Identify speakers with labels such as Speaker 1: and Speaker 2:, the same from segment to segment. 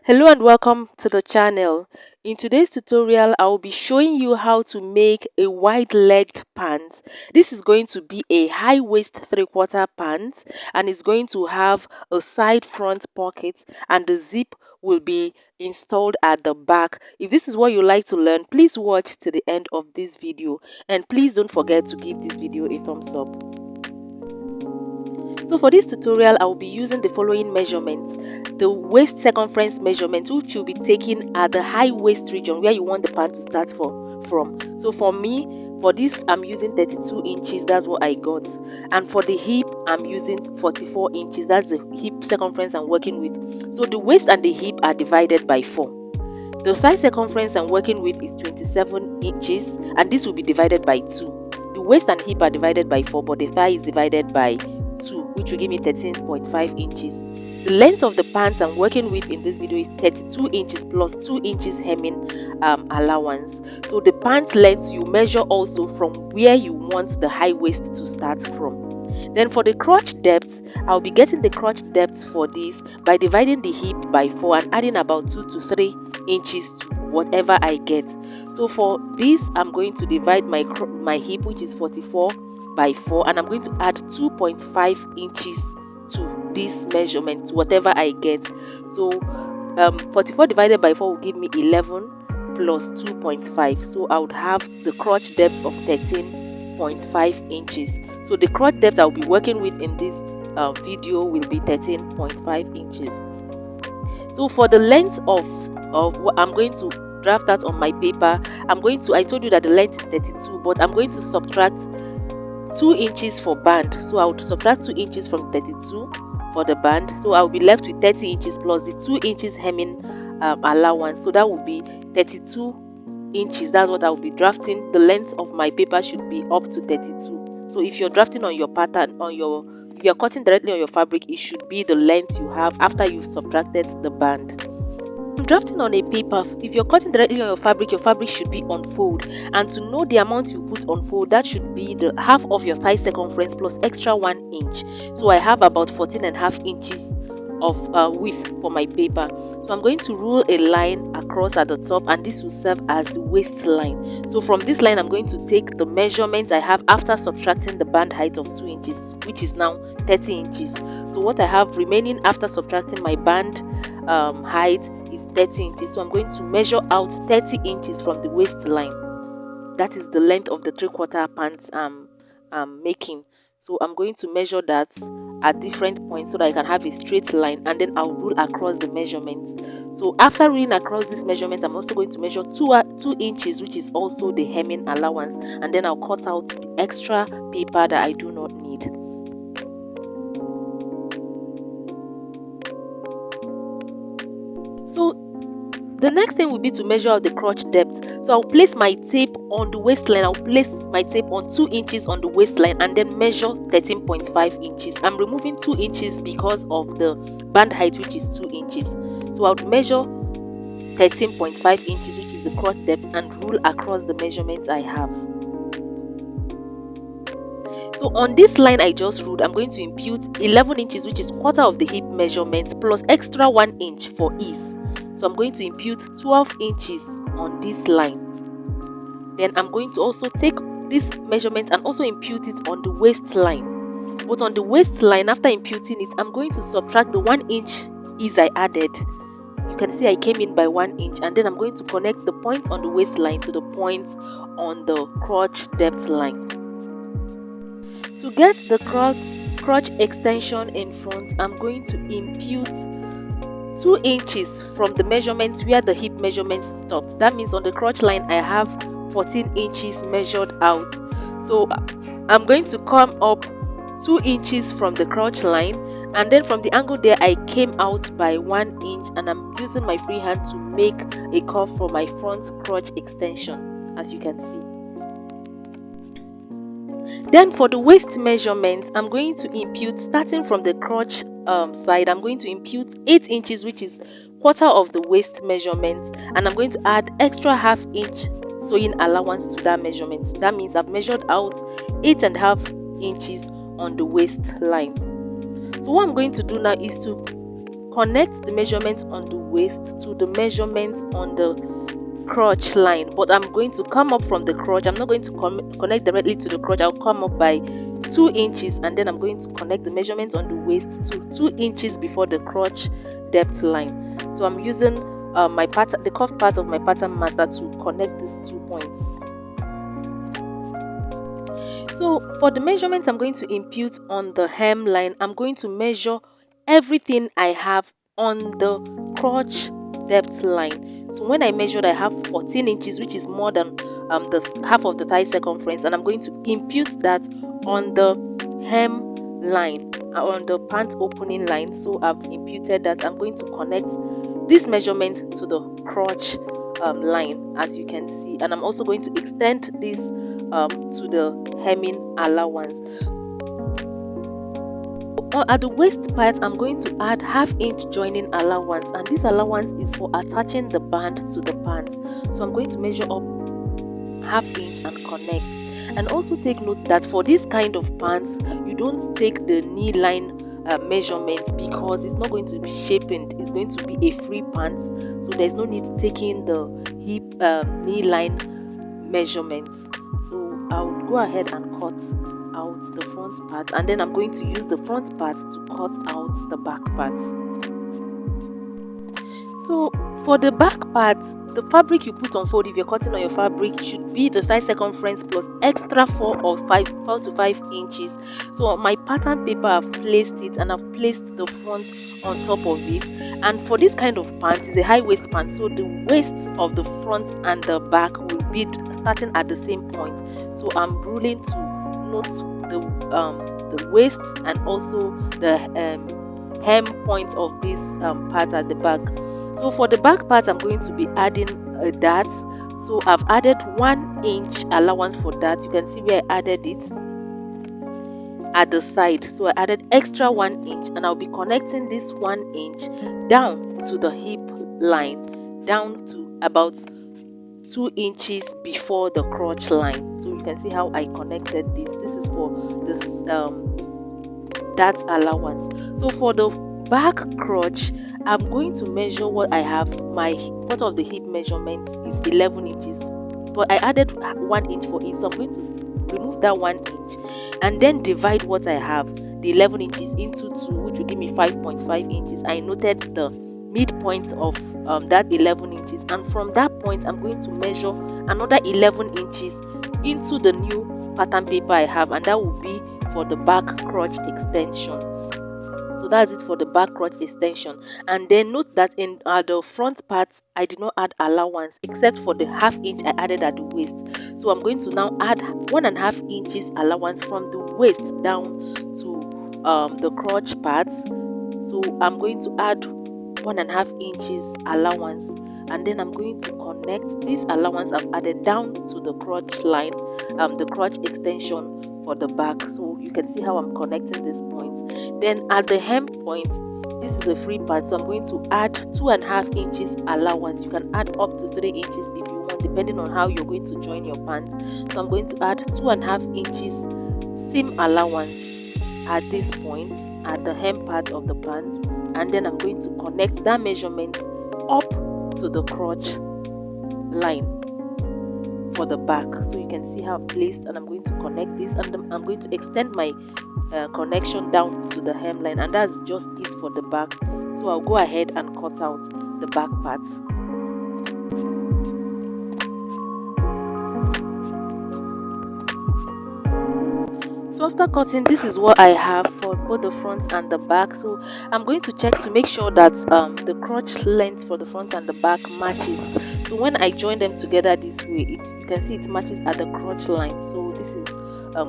Speaker 1: Hello and welcome to the channel. In today's tutorial, I will be showing you how to make a wide-legged pant. This is going to be a high-waist three-quarter pant, and it's going to have a side front pocket, and the zip will be installed at the back. If this is what you like to learn, please watch to the end of this video, and please don't forget to give this video a thumbs up. So for this tutorial, I will be using the following measurements. The waist circumference measurement, which you'll be taking at the high waist region where you want the pant to start from. So for me, for this, I'm using 32 inches. That's what I got. And for the hip, I'm using 44 inches. That's the hip circumference I'm working with. So the waist and the hip are divided by 4. The thigh circumference I'm working with is 27 inches, and this will be divided by 2. The waist and hip are divided by 4, but the thigh is divided by 2, which will give me 13.5 inches. The length of the pants I'm working with in this video is 32 inches plus 2 inches hemming allowance. So the pant length you measure also from where you want the high waist to start from. Then for the crotch depth, I'll be getting the crotch depth for this by dividing the hip by 4 and adding about 2 to 3 inches to whatever I get. So for this, I'm going to divide my hip, which is 44 by 4, and I'm going to add 2.5 inches to this measurement, to whatever I get. So 44 divided by 4 will give me 11 plus 2.5. So I would have the crotch depth of 13.5 inches. So the crotch depth I'll be working with in this video will be 13.5 inches. So for the length of what I'm going to draft that on my paper, I told you that the length is 32, but I'm going to subtract 2 inches for band. So I would subtract 2 inches from 32 for the band. So I'll be left with 30 inches plus the 2 inches hemming allowance. So that would be 32 inches. That's what I'll be drafting. The length of my paper should be up to 32. So if you're drafting on your pattern, if you're cutting directly on your fabric, it should be the length you have after you've subtracted the band. Drafting on a paper, if you're cutting directly on your fabric should be on fold, and to know the amount you put on fold, that should be the half of your thigh circumference plus extra 1 inch. So I have about 14.5 inches of width for my paper. So I'm going to rule a line across at the top, and this will serve as the waistline. So from this line, I'm going to take the measurement I have after subtracting the band height of 2 inches, which is now 30 inches. So what I have remaining after subtracting my band height is 30 inches. So I'm going to measure out 30 inches from the waistline. That is the length of the three-quarter pants I'm making. So I'm going to measure that at different points so that I can have a straight line, and then I'll rule across the measurements. So after ruling across this measurement, I'm also going to measure 2 inches, which is also the hemming allowance, and then I'll cut out the extra paper that I do not need. So the next thing will be to measure out the crotch depth. So I'll place my tape on the waistline. I'll place my tape on 2 inches on the waistline and then measure 13.5 inches. I'm removing 2 inches because of the band height, which is 2 inches. So I'll measure 13.5 inches, which is the crotch depth, and rule across the measurements I have. So on this line I just ruled, I'm going to impute 11 inches, which is quarter of the hip measurement, plus extra 1 inch for ease. So I'm going to impute 12 inches on this line. Then I'm going to also take this measurement and also impute it on the waistline. But on the waistline, after imputing it, I'm going to subtract the 1 inch ease I added. You can see I came in by 1 inch, and then I'm going to connect the point on the waistline to the point on the crotch depth line. To get the crotch extension in front, I'm going to impute 2 inches from the measurement where the hip measurement stopped. That means on the crotch line I have 14 inches measured out. So I'm going to come up 2 inches from the crotch line, and then from the angle there I came out by 1 inch, and I'm using my free hand to make a curve for my front crotch extension, as you can see. Then for the waist measurement, I'm going to impute, starting from the crotch side, I'm going to impute 8 inches, which is quarter of the waist measurement, and I'm going to add extra ½ inch sewing allowance to that measurement. That means I've measured out 8.5 inches on the waistline. So what I'm going to do now is to connect the measurement on the waist to the measurement on the crotch line, but I'm going to come up from the crotch. I'm not going to connect directly to the crotch. I'll come up by 2 inches, and then I'm going to connect the measurement on the waist to 2 inches before the crotch depth line. So I'm using my pattern, the curved part of my pattern master, to connect these 2 points. So for the measurement I'm going to impute on the hem line, I'm going to measure everything I have on the crotch depth line. So when I measured, I have 14 inches, which is more than the half of the thigh circumference, and I'm going to impute that on the hem line, on the pant opening line. So I've imputed that. I'm going to connect this measurement to the crotch line, as you can see, and I'm also going to extend this to the hemming allowance. At the waist part, I'm going to add half-inch joining allowance, and this allowance is for attaching the band to the pant. So I'm going to measure up half-inch and connect. And also take note that for this kind of pants, you don't take the knee line measurement, because it's not going to be shaping. It's going to be a free pant, so there's no need taking the hip knee line measurement. So I'll go ahead and cut out the front part, and then I'm going to use the front part to cut out the back part. So for the back part, the fabric you put on fold, if you're cutting on your fabric, should be the thigh circumference plus extra 4 to 5 inches. So on my pattern paper, I've placed it, and I've placed the front on top of it. And for this kind of pant, it's a high waist pant, so the waists of the front and the back will be starting at the same point. So I'm ruling to note the waist and also the hem point of this part at the back. So for the back part, I'm going to be adding a dart. So I've added 1 inch allowance for that. You can see where I added it at the side. So I added extra 1 inch, and I'll be connecting this 1 inch down to the hip line, down to about 2 inches before the crotch line. So you can see how I connected this. This is for this dart allowance. So for the back crotch, I'm going to measure what I have. My part of the hip measurement is 11 inches, but I added 1 inch for it, so I'm going to remove that 1 inch and then divide what I have, the 11 inches, into 2, which will give me 5.5 inches. I noted the midpoint of that 11 inches, and from that point I'm going to measure another 11 inches into the new pattern paper I have, and that will be for the back crotch extension. So that's it for the back crotch extension. And then note that in the front parts, I did not add allowance except for the half inch I added at the waist. So I'm going to now add 1.5 inches allowance from the waist down to the crotch parts. So I'm going to add 1.5 inches allowance, and then I'm going to connect this allowance I've added down to the crotch line, the crotch extension for the back. So you can see how I'm connecting this point. Then at the hem point, this is a free part, so I'm going to add 2.5 inches allowance. You can add up to 3 inches if you want, depending on how you're going to join your pants. So I'm going to add 2.5 inches seam allowance at this point at the hem part of the pants, and then I'm going to connect that measurement up to the crotch line for the back. So you can see how I've placed, and I'm going to connect this, and I'm going to extend my connection down to the hemline, and that's just it for the back. So I'll go ahead and cut out the back parts. So after cutting, this is what I have for both the front and the back. So I'm going to check to make sure that the crotch length for the front and the back matches. So when I join them together this way, you can see it matches at the crotch line. So this is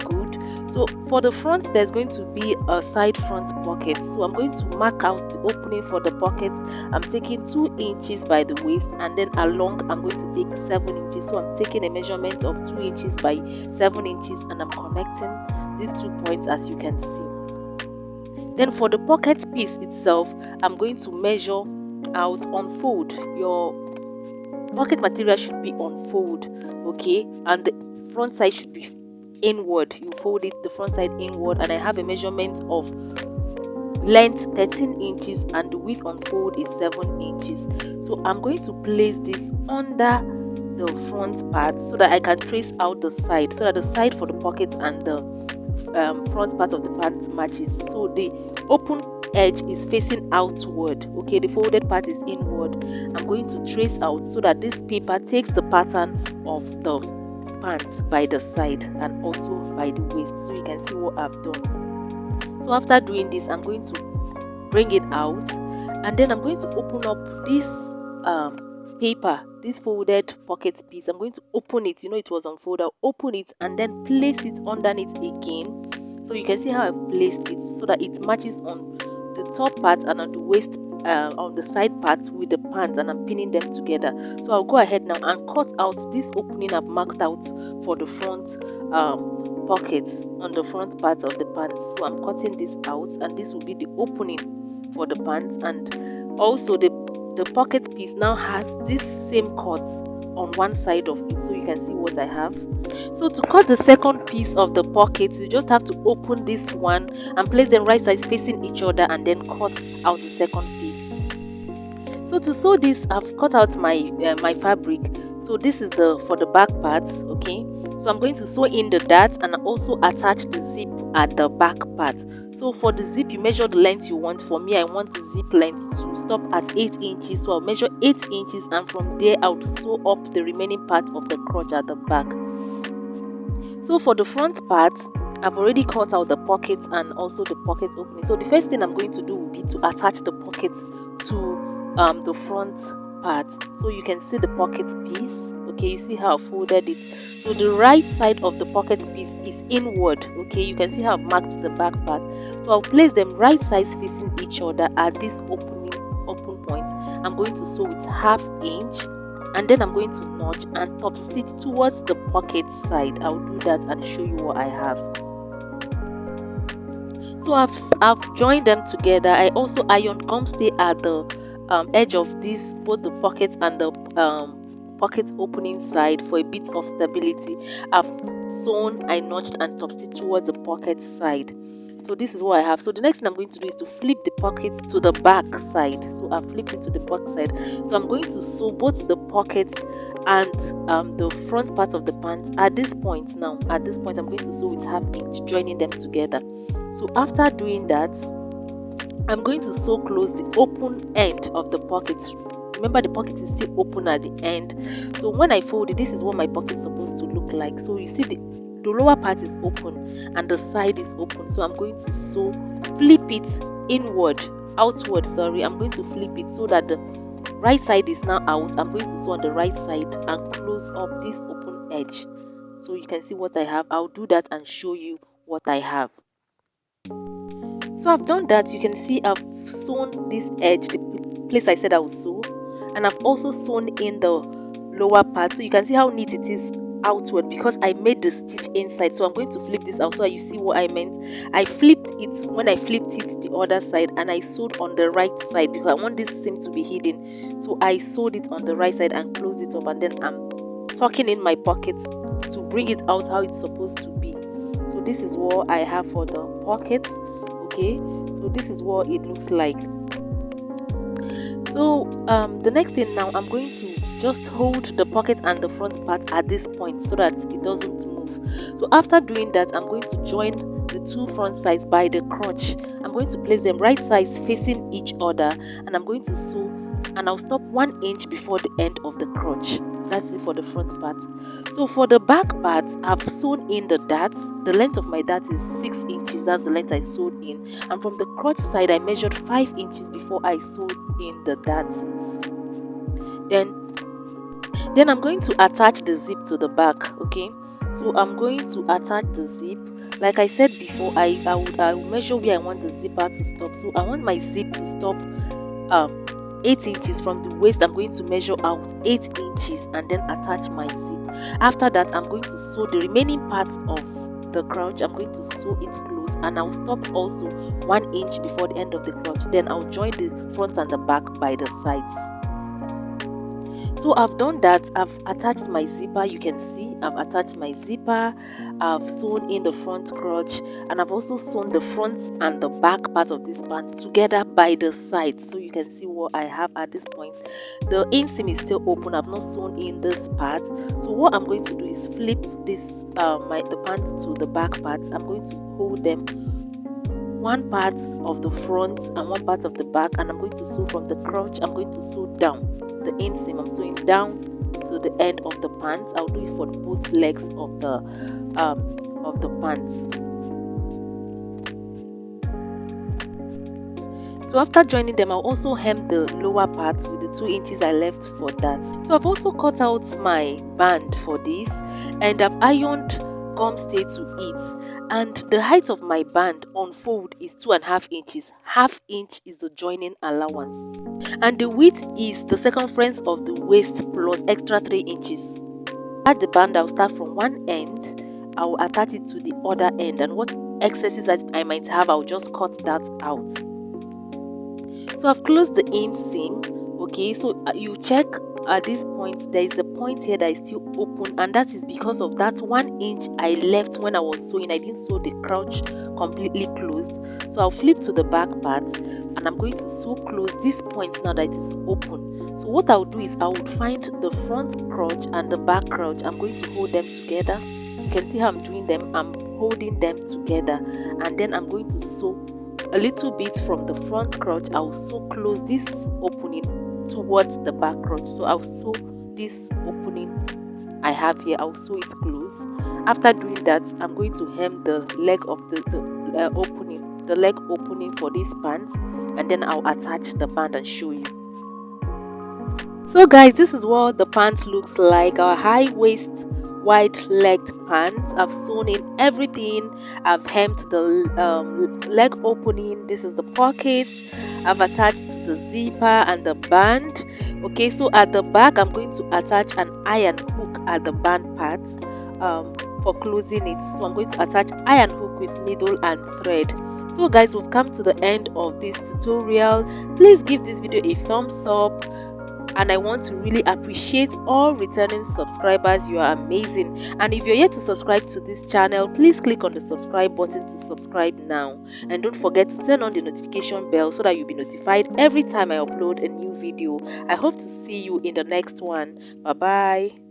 Speaker 1: good. So for the front, there's going to be a side front pocket. So I'm going to mark out the opening for the pocket. I'm taking 2 inches by the waist, and then along I'm going to take 7 inches. So I'm taking a measurement of 2 inches by 7 inches, and I'm connecting these 2 points, as you can see. Then for the pocket piece itself, I'm going to measure out on fold. Your pocket material should be on fold, okay, and the front side should be inward. You fold it, the front side inward, and I have a measurement of length 13 inches and the width on fold is 7 inches. So I'm going to place this under the front part so that I can trace out the side, so that the side for the pocket and the front part of the pant matches. So the open edge is facing outward, okay, the folded part is inward. I'm going to trace out so that this paper takes the pattern of the pants by the side and also by the waist. So you can see what I've done. So after doing this, I'm going to bring it out, and then I'm going to open up this paper, this folded pocket piece. I'm going to open it, you know it was unfolded, open it and then place it underneath again. So you can see how I've placed it so that it matches on the top part and on the waist, on the side part with the pants, and I'm pinning them together. So I'll go ahead now and cut out this opening I've marked out for the front pockets on the front part of the pants. So I'm cutting this out, and this will be the opening for the pants. And also the pocket piece now has this same cut on one side of it, so you can see what I have. So to cut the second piece of the pocket, you just have to open this one and place them right sides facing each other, and then cut out the second piece. So to sew this, I've cut out my my fabric. So this is for the back part, okay. So I'm going to sew in the dart and also attach the zip at the back part. So for the zip, you measure the length you want. For me, I want the zip length to stop at 8 inches, so I'll measure 8 inches, and from there I'll sew up the remaining part of the crotch at the back. So for the front part, I've already cut out the pockets and also the pocket opening. So the first thing I'm going to do will be to attach the pocket to the front part. So you can see the pocket piece, okay, you see how I folded it. So the right side of the pocket piece is inward, okay, you can see how I've marked the back part. So I'll place them right sides facing each other at this open point. I'm going to sew with 1/2 inch, and then I'm going to notch and top stitch towards the pocket side. I'll do that and show you what I have. So I've joined them together. I also ironed gum stay at the edge of this, both the pocket and the pocket opening side, for a bit of stability. I've sewn, I notched and top stitched towards the pocket side. So this is what I have. So the next thing I'm going to do is to flip the pockets to the back side. So I've flipped it to the back side. So I'm going to sew both the pockets and the front part of the pants at this point. Now at this point, I'm going to sew with 1/2 inch, joining them together. So after doing that, I'm going to sew close the open end of the pocket. Remember, the pocket is still open at the end. So when I fold it, this is what my pocket is supposed to look like. So you see the lower part is open and the side is open. So I'm going to flip it outward, sorry. I'm going to flip it so that the right side is now out. I'm going to sew on the right side and close up this open edge. So you can see what I have. I'll do that and show you what I have. So I've done that. You can see I've sewn this edge, the place I said I would sew, and I've also sewn in the lower part. So you can see how neat it is outward because I made the stitch inside. So I'm going to flip this out so that you see what I meant. I flipped it when I flipped it the other side, and I sewed on the right side because I want this seam to be hidden. So I sewed it on the right side and closed it up, and then I'm tucking in my pocket to bring it out how it's supposed to be. So this is what I have for the pocket. Okay, so this is what it looks like. So the next thing now, I'm going to just hold the pocket and the front part at this point so that it doesn't move. So after doing that, I'm going to join the two front sides by the crotch. I'm going to place them right sides facing each other, and I'm going to sew, and I'll stop 1 inch before the end of the crotch. That's it for the front part. So for the back part, I've sewn in the darts. The length of my dart is 6 inches. That's the length I sewed in. And from the crotch side, I measured 5 inches before I sewed in the darts. Then I'm going to attach the zip to the back. Okay, so I'm going to attach the zip. Like I said before, I will measure where I want the zipper to stop. So I want my zip to stop 8 inches from the waist. I'm going to measure out 8 inches and then attach my zip. After that, I'm going to sew the remaining parts of the crotch. I'm going to sew it close, and I'll stop also 1 inch before the end of the crotch. Then I'll join the front and the back by the sides. So I've done that. I've attached my zipper. You can see I've attached my zipper. I've sewn in the front crotch, and I've also sewn the front and the back part of this pant together by the side. So you can see what I have at this point. The inseam is still open. I've not sewn in this part. So what I'm going to do is flip this the pant to the back part. I'm going to hold them, one part of the front and one part of the back, and I'm going to sew from the crotch. I'm going to sew down the inseam. I'm sewing down to the end of the pants. I'll do it for both legs of the pants. So after joining them, I'll also hem the lower part with the 2 inches I left for that. So I've also cut out my band for this, and I've ironed gum stay to it, and the height of my band on fold is 2.5 inches. Half inch is the joining allowance, and the width is the circumference of the waist plus extra 3 inches. At the band, I'll start from one end, I'll attach it to the other end, and what excesses that I might have, I'll just cut that out. So I've closed the inseam. Okay, so you check at this point, there is a point here that is still open, and that is because of that 1 inch I left when I was sewing. I didn't sew the crotch completely closed. So I'll flip to the back part, and I'm going to sew close this point now that it is open. So what I'll do is I would find the front crotch and the back crotch. I'm going to hold them together. You can see how I'm doing them. I'm holding them together, and then I'm going to sew a little bit from the front crotch. I'll sew close this opening towards the back crotch. So I'll sew this opening I have here, I'll sew it close. After doing that, I'm going to hem the leg of the leg opening for this pants, and then I'll attach the band and show you. So guys, this is what the pants looks like. Our high waist wide legged pants. I've sewn in everything. I've hemmed the leg opening. This is the pockets. I've attached the zipper and the band. Okay, so at the back, I'm going to attach an iron hook at the band part for closing it. So I'm going to attach iron hook with needle and thread. So guys, we've come to the end of this tutorial. Please give this video a thumbs up, and I want to really appreciate all returning subscribers. You are amazing. And if you're yet to subscribe to this channel, please click on the subscribe button to subscribe now, and don't forget to turn on the notification bell so that you'll be notified every time I upload a new video. I hope to see you in the next one. Bye bye.